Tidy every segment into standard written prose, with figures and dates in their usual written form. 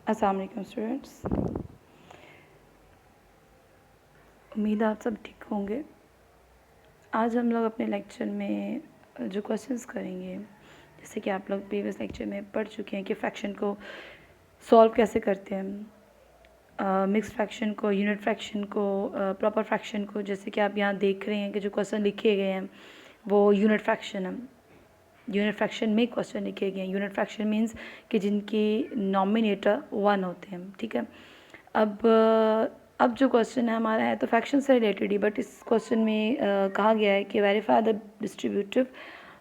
अस्सलाम वालेकुम स्टूडेंट्स, उम्मीद है आप सब ठीक होंगे। आज हम लोग अपने लेक्चर में जो क्वेश्चंस करेंगे, जैसे कि आप लोग प्रीवियस लेक्चर में पढ़ चुके हैं कि फ्रैक्शन को सॉल्व कैसे करते हैं, मिक्स फ्रैक्शन को, यूनिट फ्रैक्शन को, प्रॉपर फ्रैक्शन को। जैसे कि आप यहाँ देख रहे हैं कि जो क्वेश्चन लिखे गए हैं वो यूनिट फ्रैक्शन है। यूनिट फ्रैक्शन में क्वेश्चन लिखे गए हैं। यूनिट फ्रैक्शन मीन्स कि जिनकी नॉमिनेटर 1 होते हैं, ठीक है। अब जो क्वेश्चन है हमारा है तो फ्रैक्शन से रिलेटेड ही, बट इस क्वेश्चन में कहा गया है कि verify the distributive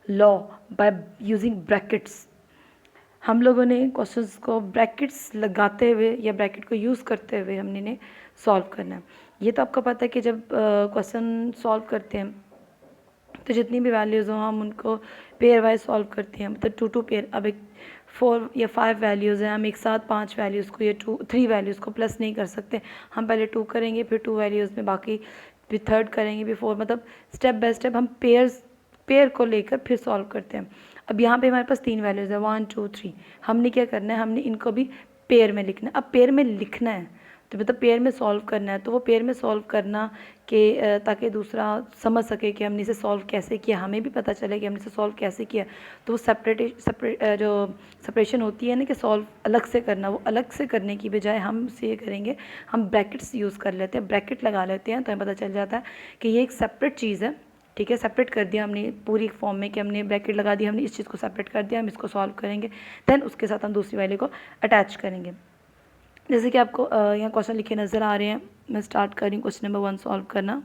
law by using brackets. हम लोगों ने क्वेश्चंस को ब्रैकेट्स लगाते हुए या ब्रैकेट को यूज़ करते हुए हमने इन्हें सॉल्व करना है। ये तो आपको पता है कि जब क्वेश्चन सॉल्व करते हैं तो जितनी भी वैल्यूज़ हो हम उनको पेयर वाइज सॉल्व करते हैं, मतलब 2 पेयर। अब एक 4 या 5 वैल्यूज़ हैं, हम एक साथ 5 वैल्यूज़ को या 3 वैल्यूज़ को प्लस नहीं कर सकते। हम पहले 2 करेंगे, फिर 2 वैल्यूज़ में बाकी, फिर थर्ड करेंगे, फिर 4, मतलब स्टेप बाय स्टेप हम पेयर को लेकर फिर सॉल्व करते हैं। अब यहाँ पे हमारे पास 3 वैल्यूज़ है, 1 2 3। हमने क्या करना है, हमने इनको भी पेयर में लिखना है। अब पेयर में लिखना है तो मतलब पेयर में सॉल्व करना है, तो वो पेयर में सॉल्व करना कि ताकि दूसरा समझ सके कि हमने इसे सॉल्व कैसे किया, हमें भी पता चले कि हमने इसे सॉल्व कैसे किया। तो वो जो सेपरेशन होती है ना कि सॉल्व अलग से करना, वो अलग से करने की बजाय हम इसे ये करेंगे, हम ब्रैकेट्स यूज़ कर लेते हैं, ब्रैकेट लगा लेते हैं, तो हमें पता चल जाता है कि ये एक सेपरेट चीज़ है। ठीक है, सेपरेट कर दिया हमने पूरी फॉर्म में कि हमने ब्रैकेट लगा दिया, हमने इस चीज़ को सेपरेट कर दिया, हम इसको सॉल्व करेंगे, देन उसके साथ हम दूसरी वैल्यू को अटैच करेंगे। जैसे कि आपको यहाँ क्वेश्चन लिखे नज़र आ रहे हैं। मैं स्टार्ट कर रही हूँ क्वेश्चन नंबर 1 सॉल्व करना।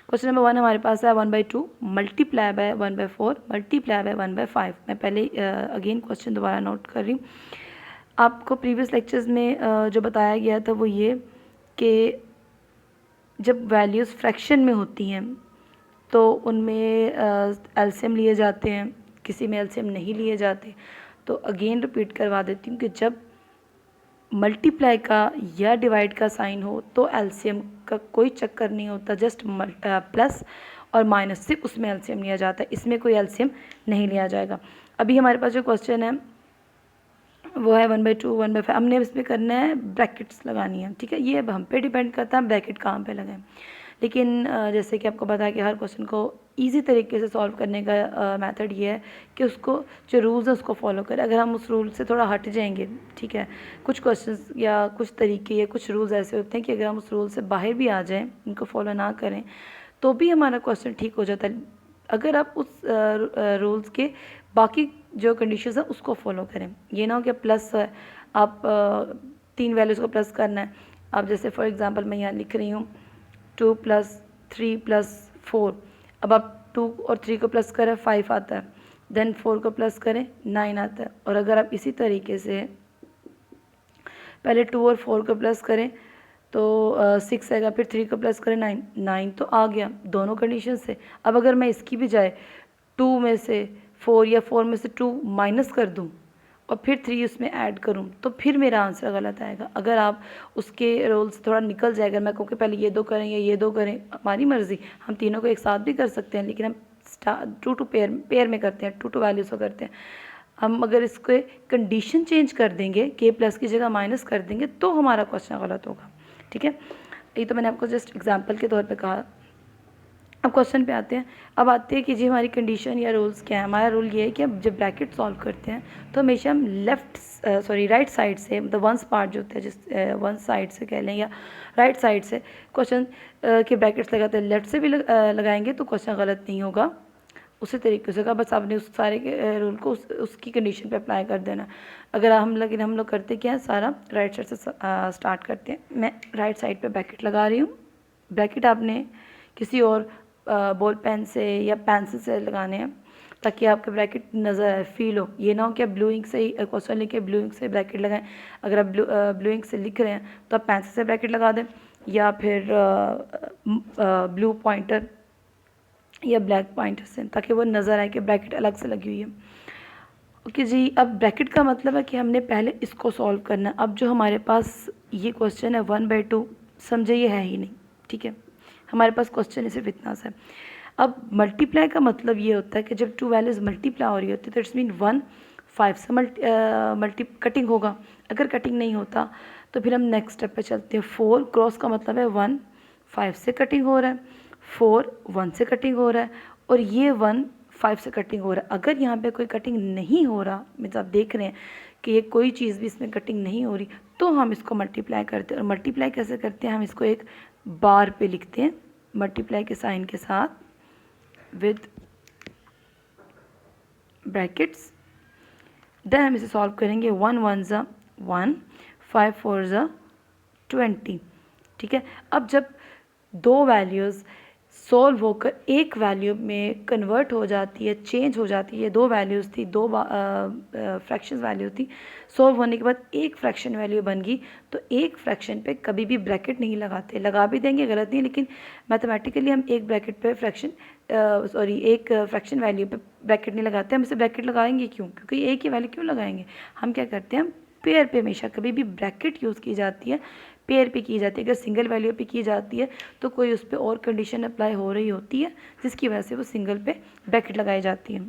क्वेश्चन नंबर 1 हमारे पास है 1/2 मल्टीप्लाई बाय 1/4 मल्टीप्लाई बाय 1/5। मैं पहले अगेन क्वेश्चन दोबारा नोट कर रही हूँ। आपको प्रीवियस लेक्चर्स में जो बताया गया था वो ये कि जब वैल्यूज़ फ्रैक्शन में होती हैं तो उनमें एलसीएम लिए जाते हैं, किसी में एलसीएम नहीं लिए जाते। तो अगेन रिपीट करवा देती हूँ कि जब मल्टीप्लाई का या डिवाइड का साइन हो तो एलसीएम का कोई चक्कर नहीं होता, जस्ट प्लस और माइनस, सिर्फ उसमें एलसीएम लिया जाता है, इसमें कोई एलसीएम नहीं लिया जाएगा। अभी हमारे पास जो क्वेश्चन है वो है 1/2 1/5। हमने इसमें करना है ब्रैकेट्स लगानी है, ठीक है। ये अब हम पे डिपेंड करता है ब्रैकेट कहाँ पे लगाएं। लेकिन जैसे कि आपको पता है कि हर क्वेश्चन को इजी तरीके से सॉल्व करने का मेथड ये है कि उसको जो रूल्स है उसको फॉलो करें। अगर हम उस रूल से थोड़ा हट जाएंगे, ठीक है, कुछ क्वेश्चंस या कुछ तरीके या कुछ रूल्स ऐसे होते हैं कि अगर हम उस रूल से बाहर भी आ जाएं, इनको फॉलो ना करें, तो भी हमारा क्वेश्चन ठीक हो जाता है, अगर आप उस रूल्स के बाकी जो कंडीशंस हैं उसको फॉलो करें। ये ना हो कि प्लस आप 3 वैल्यूज़ को प्लस करना है। अब जैसे फॉर एग्जांपल मैं यहाँ लिख रही हूँ 2 + 3 + 4। अब आप 2 और 3 को प्लस करें 5 आता है, देन 4 को प्लस करें 9 आता है। और अगर आप इसी तरीके से पहले 2 और 4 को प्लस करें तो 6 आएगा, फिर 3 को प्लस करें 9 तो आ गया दोनों कंडीशन से। अब अगर मैं इसकी बजाय 2 में से 4 या 4 में से 2 माइनस कर दूं और फिर 3 उसमें ऐड करूं तो फिर मेरा आंसर गलत आएगा। अगर आप उसके रूल से थोड़ा निकल जाएगा, मैं कहूँ कि पहले ये 2 करें या ये 2 करें, हमारी मर्ज़ी, हम तीनों को एक साथ भी कर सकते हैं, लेकिन हम 2 पेयर में करते हैं, 2 वैल्यूज़ को करते हैं। हम अगर इसके कंडीशन चेंज कर देंगे, के प्लस की जगह माइनस कर देंगे, तो हमारा क्वेश्चन गलत होगा, ठीक है। ये तो मैंने आपको जस्ट एग्जांपल के तौर पे कहा। अब क्वेश्चन पे आते हैं। अब आते हैं कि जी हमारी कंडीशन या रूल्स क्या है। हमारा रूल ये है कि अब जब ब्रैकेट सॉल्व करते हैं तो हमेशा हम राइट साइड से, मतलब वंस पार्ट जो होता है, जिस वन साइड से कह लें या राइट साइड से क्वेश्चन के ब्रैकेट्स लगाते हैं। लेफ्ट से भी लगाएंगे तो क्वेश्चन गलत नहीं होगा, उसी तरीके से होगा, बस आपने उस सारे के रूल को उसकी कंडीशन पे अप्लाई कर देना। अगर लेकिन हम लोग करते क्या है, सारा राइट साइड से स्टार्ट करते हैं। मैं राइट साइड पे ब्रैकेट लगा रही हूँ। ब्रैकेट आपने किसी और बॉल पेन से या पेंसिल से लगाने हैं ताकि आपके ब्रैकेट नज़र आए, फील हो। ये ना हो कि आप ब्लू इंक से ही क्वेश्चन लिख के ब्लू इंक से ब्रैकेट लगाएं। अगर आप ब्लू इंक से लिख रहे हैं तो आप पेंसिल से ब्रैकेट लगा दें, या फिर ब्लू पॉइंटर या ब्लैक पॉइंटर से, ताकि वो नज़र आए कि ब्रैकेट अलग से लगी हुई है। ओके जी, अब ब्रैकेट का मतलब है कि हमने पहले इसको सॉल्व करना है। अब जो हमारे पास ये क्वेश्चन है 1/2, समझे ये है ही नहीं, ठीक है, हमारे पास क्वेश्चन सिर्फ इतना सा है। अब मल्टीप्लाई का मतलब ये होता है कि जब 2 वैल्यूज़ मल्टीप्लाई हो रही होती है तो इट्स मीन 1 5 से मल्टी कटिंग होगा। अगर कटिंग नहीं होता तो फिर हम नेक्स्ट स्टेप पे चलते हैं। 4 क्रॉस का मतलब है 1 5 से कटिंग हो रहा है, 4 1 से कटिंग हो रहा है, और ये 1 5 से कटिंग हो रहा है। अगर यहाँ पे कोई कटिंग नहीं हो रहा, मीन्स आप देख रहे हैं कि ये कोई चीज़ भी इसमें कटिंग नहीं हो रही, तो हम इसको मल्टीप्लाई करते हैं। और मल्टीप्लाई कैसे करते हैं, हम इसको एक बार पे लिखते हैं मल्टीप्लाई के साइन के साथ विद ब्रैकेट्स। देन हम इसे सॉल्व करेंगे। 1 1 ज़ा 1, 5 4 ज़ा 20। ठीक है, अब जब दो वैल्यूज़ सॉल्व होकर एक वैल्यू में कन्वर्ट हो जाती है, चेंज हो जाती है, दो वैल्यूज़ थी, दो फ्रैक्शन वैल्यू थी, सॉल्व होने के बाद एक फ्रैक्शन वैल्यू बन गई, तो एक फ्रैक्शन पे कभी भी ब्रैकेट नहीं लगाते। लगा भी देंगे गलत नहीं, लेकिन मैथमेटिकली हम एक ब्रैकेट पे एक फ्रैक्शन वैल्यू पे ब्रैकेट नहीं लगाते। हम इसे ब्रैकेट लगाएंगे क्यों? क्योंकि एक ही वैल्यू क्यों लगाएंगे? हम क्या करते हैं, हम पेयर पे हमेशा कभी भी ब्रैकेट यूज़ की जाती है, पेयर पे की जाती है। अगर सिंगल वैल्यू पे की जाती है तो कोई उस पर और कंडीशन अप्लाई हो रही होती है, जिसकी वजह से वो सिंगल पे ब्रैकेट लगाई जाती है।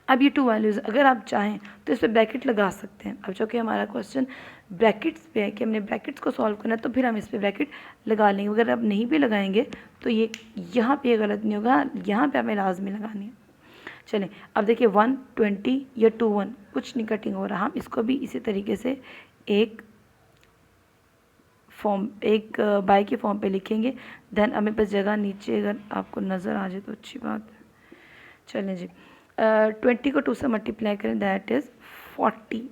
अब ये टू वैल्यूज़ अगर आप चाहें तो इस पर ब्रैकेट लगा सकते हैं। अब जो कि हमारा क्वेश्चन ब्रैकेट्स पे है कि हमने ब्रैकेट्स को सॉल्व करना है, तो फिर हम इस पर ब्रैकेट लगा लेंगे। अगर आप नहीं भी लगाएंगे तो ये यहाँ पे गलत नहीं होगा, यहाँ पे हमें लाजमी लगानी है। चलें, अब देखिए 1 20 या 2 1 कुछ नहीं कटिंग हो रहा। हम इसको भी इसी तरीके से एक बाय के फॉर्म पे लिखेंगे। देन हमें बस जगह नीचे अगर आपको नज़र आ जाए तो अच्छी बात है। चलें जी, 20 को 2 से मल्टीप्लाई करें, दैट इज़ 40।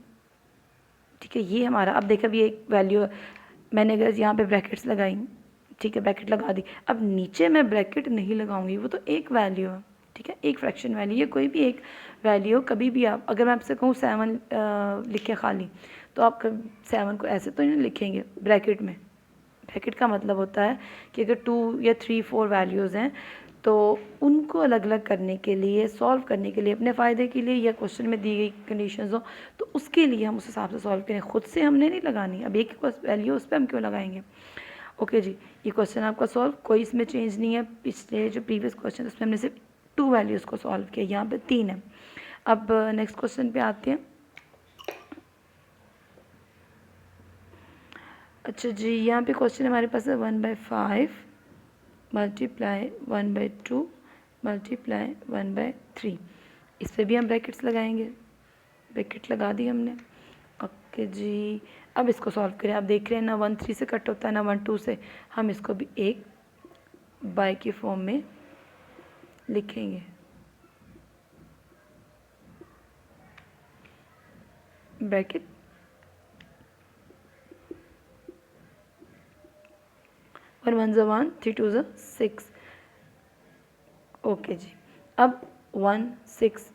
ठीक है, ये हमारा, अब देखा भी एक वैल्यू मैंने अगर यहाँ पे ब्रैकेट्स लगाई, ठीक है, ब्रैकेट लगा दी। अब नीचे मैं ब्रैकेट नहीं लगाऊंगी, वो तो एक वैल्यू है, ठीक है, एक फ्रैक्शन वैल्यू, ये कोई भी एक वैल्यू कभी भी आप, अगर मैं आपसे कहूँ 7 लिखे खाली, तो आप 7 को ऐसे तो नहीं लिखेंगे ब्रैकेट में। ब्रैकेट का मतलब होता है कि अगर 2 या 3 4 वैल्यूज़ हैं तो उनको अलग अलग करने के लिए, सॉल्व करने के लिए, अपने फ़ायदे के लिए, या क्वेश्चन में दी गई कंडीशंस हो तो उसके लिए हम उस हिसाब से सॉल्व करें। खुद से हमने नहीं लगानी। अब एक वैल्यू उस पर हम क्यों लगाएंगे? ओके जी, ये क्वेश्चन आपका सॉल्व, कोई इसमें चेंज नहीं है। पिछले जो प्रीवियस क्वेश्चन उसमें हमने सिर्फ 2 वैल्यूज़ को सॉल्व किया, यहाँ पे 3 है। अब नेक्स्ट क्वेश्चन पे आते हैं। अच्छा जी, यहाँ पे क्वेश्चन हमारे पास है 1/5 मल्टीप्लाई 1/2 मल्टीप्लाई 1/3। इस पर भी हम ब्रैकेट्स लगाएंगे, ब्रैकेट लगा दी हमने। ओके जी, अब इसको सॉल्व करें। आप देख रहे हैं ना 1 3 से कट होता है ना 1 2 से। हम इसको भी एक बाय के फॉर्म में लिखेंगे। ब्रैकेट 1 1 ज़ा 1 3 2 ज़ा 6। ओके जी, अब 1 6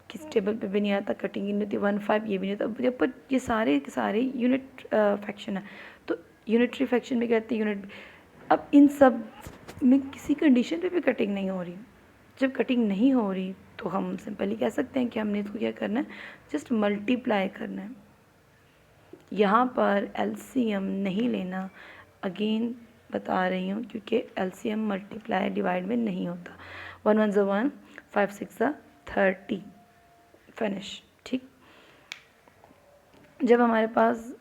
किस टेबल पे भी नहीं आता, कटिंग ही नहीं होती। 1 5 ये भी नहीं होता, पर ये सारे के सारे यूनिट फ्रैक्शन है, तो यूनिटरी फ्रैक्शन में कहते हैं यूनिट। अब इन सब में किसी कंडीशन पे भी कटिंग नहीं हो रही। जब कटिंग नहीं हो रही तो हम सिंपली कह सकते हैं कि हमने इसको क्या करना है, जस्ट मल्टीप्लाई करना है। यहाँ पर एलसीएम नहीं लेना, अगेन बता रही हूँ, क्योंकि एलसीएम मल्टीप्लाई डिवाइड में नहीं होता। 1 1 ज़ा 1 5 6 ज़ा 30 फिनिश। ठीक, जब हमारे पास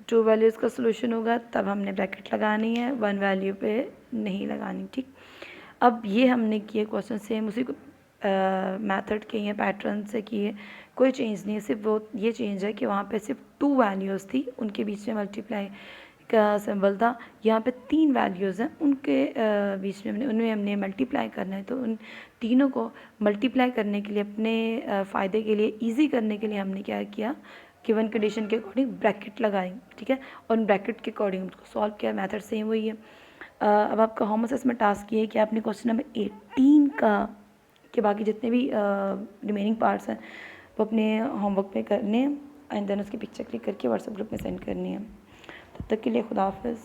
2 वैल्यूज़ का सोल्यूशन होगा तब हमने ब्रैकेट लगानी है, 1 वैल्यू पे नहीं लगानी। ठीक, अब ये हमने किए क्वेश्चन सेम उसी को मेथड के हैं, पैटर्न से किए, कोई चेंज नहीं है। सिर्फ वो ये चेंज है कि वहाँ पे सिर्फ 2 वैल्यूज़ थी, उनके बीच में मल्टीप्लाई का सिंबल था। यहाँ पे 3 वैल्यूज़ हैं, उनके बीच में उनमें हमने मल्टीप्लाई करना है। तो उन तीनों को मल्टीप्लाई करने के लिए, अपने फ़ायदे के लिए, ईजी करने के लिए हमने क्या किया, गिवन कंडीशन के अकॉर्डिंग ब्रैकेट लगाई। ठीक है, और उन ब्रैकेट के अकॉर्डिंग उसको सॉल्व किया। मेथड सेम वही है। अब आपका होम असेसमेंट टास्क ये है कि आपने क्वेश्चन नंबर 18 का के बाकी जितने भी रिमेनिंग पार्ट्स हैं वो अपने होमवर्क पे करने हैं, एंड देन उसकी पिक्चर क्लिक करके व्हाट्सएप ग्रुप में सेंड करनी है। तब तक के लिए खुदा हाफ़िज़।